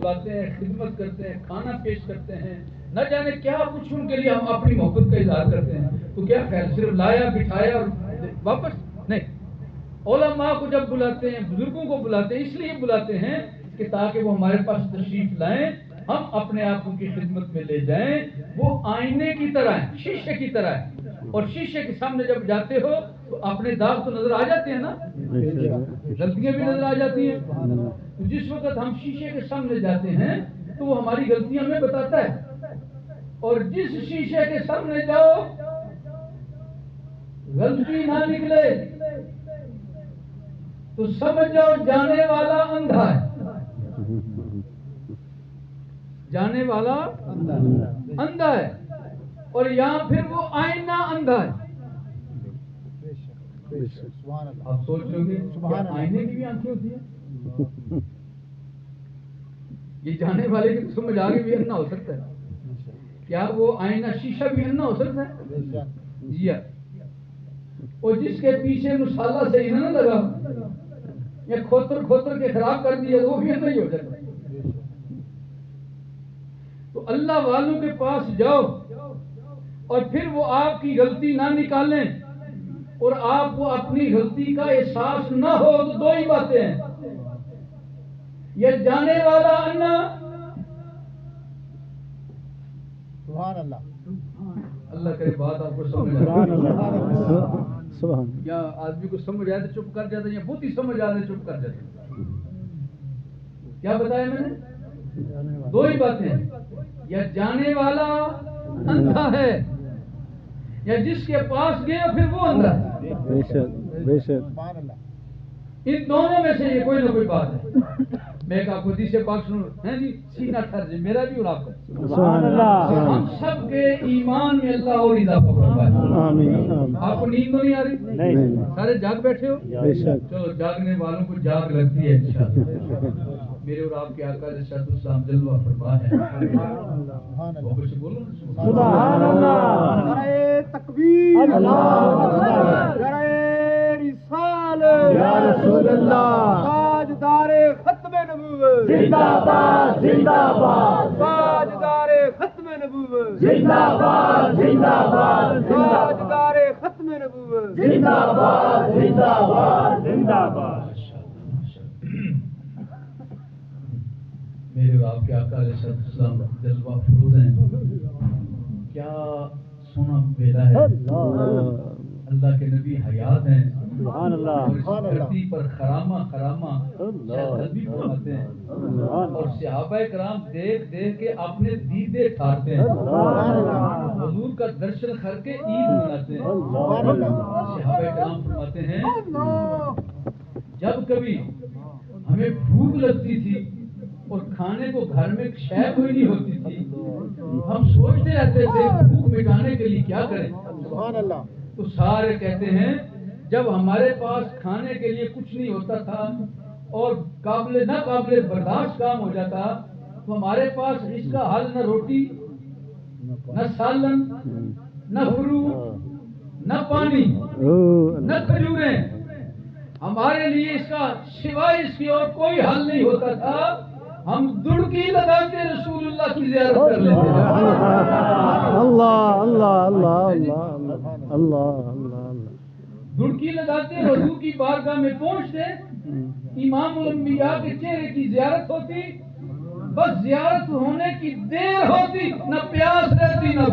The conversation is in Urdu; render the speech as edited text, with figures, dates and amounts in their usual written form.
بلاتے ہیں, خدمت کرتے ہیں, کھانا پیش کرتے ہیں, نہ جانے کیا کچھ ان کے لیے ہم اپنی محبت کا اظہار کرتے ہیں. تو کیا خیر صرف لایا بٹھایا اور واپس نہیں. علماء کو جب بلاتے ہیں, بزرگوں کو بلاتے ہیں, اس لیے بلاتے ہیں کہ تاکہ وہ ہمارے پاس تشریف لائیں, ہم اپنے آپ کی خدمت میں لے جائیں. وہ آئینے کی طرح ہے, شیشے کی طرح ہے, اور شیشے کے سامنے جب جاتے ہو تو اپنے داغ تو نظر آ جاتے ہیں نا, غلطیاں بھی نظر آ جاتی ہیں. تو جس وقت ہم شیشے کے سامنے جاتے ہیں تو وہ ہماری غلطیاں ہمیں بتاتا ہے, اور جس شیشے کے سامنے جاؤ غلطی نہ نکلے تو سمجھ جاؤ جانے والا اندھا ہے, جانے والا اندھا ہے, اور یہاں پھر وہ آئینہ اندھا ہے. آپ سوچ رہے گے آئینے کی بھی آنکھیں ہوتی ہیں؟ یہ جانے والے کی سمجھ آگے بھی اندھا ہو سکتا ہے. کیا وہ آئینہ شیشہ بھی اندھا ہو سکتا ہے؟ جی ہاں. اور جس کے پیچھے مسالہ صحیح نہ لگا یا کھوتر کھوتر کے خراب کر دیا وہ بھی اندھا ہی ہو جاتا ہے. تو اللہ والوں کے پاس جاؤ اور پھر وہ آپ کی غلطی نہ نکالیں اور آپ کو اپنی غلطی کا احساس نہ ہو, تو دو ہی باتیں ہیں, یہ جانے والا انا, سبحان اللہ, اللہ کرے بات آپ کو سمجھ آئے, یا آدمی کو سمجھ آئے تو چپ کر جاتا ہے, یا بہت ہی سمجھ آئے تو چپ کر جاتا ہے. کیا بتایا میں نے؟ دو ہی باتیں ہیں, یا جانے والا اندھا ہے یا جس کے پاس گیا پھر وہ اندھا ہے. سبحان اللہ. ان دونوں میں سے یہ کوئی نہ کوئی بات ہے. میں ایک آپ کو حدیث پاک سنوں ہیں جی, سینہ ٹھر جائے میرا بھی اور آپ کا. سبحان اللہ. ہم سب کے ایمان میں اللہ اور اضافہ فرمائے. آمین. آپ کو نیند تو نہیں آ رہی؟ نہیں. سارے جاگ بیٹھے ہو؟ چلو جاگنے والوں کو جاگ لگتی ہے انشاءاللہ. میرے اور آپ کے آقا علیہ السلام جلوہ فرما ہے. وہ کچھ بولو. سبحان اللہ. نعرہ تکبیر, اللہ اکبر. نعرہ رسالت, یا رسول اللہ. تاجدار ختم نبوت, زندہ باد زندہ باد. تاجدار ختم نبوت, زندہ باد زندہ باد. تاجدار ختم نبوت, زندہ باد زندہ باد زندہ باد. میرے آپ کے آقا علیہ السلام جلوہ فروز ہیں. کیا سونا بیلا ہے. اللہ کے نبی حیات ہیں. سبحان اللہ. اور اس دھرتی پر خرامہ خرامہ شہد بھی فرماتے ہیں, اور صحابہ کرام دیکھ دیکھ کے اپنے دیدے ٹھارتے ہیں. حضور کا درشن کر کے عید مناتے ہیں. صحابہ کرام فرماتے ہیں جب کبھی ہمیں بھوک لگتی تھی اور کھانے کو گھر میں شے کوئی نہیں ہوتی تھی, ہم سوچتے رہتے تھے بھوک مٹانے کے لیے کیا کریں. سبحان اللہ. تو سارے کہتے ہیں جب ہمارے پاس کھانے کے لیے کچھ نہیں ہوتا تھا اور قابل نہ قابل برداشت کام ہو جاتا, تو ہمارے پاس اس کا حل نہ روٹی, نہ سالن, نہ فروٹ, نہ پانی, نہ کھجوریں. ہمارے لیے اس کا سوائے اس کی اور کوئی حل نہیں ہوتا تھا. ہم دڑکی لگاتے رسول اللہ کی زیارت کر لیتے. اللہ اللہ اللہ اللہ اللہ اللہ. دڑکی لگاتے حضور کی بارگاہ میں پہنچتے, امام الانبیاء کے چہرے کی زیارت ہوتی, بس زیارت ہونے کی دیر ہوتی, نہ پیاس رہتی نہ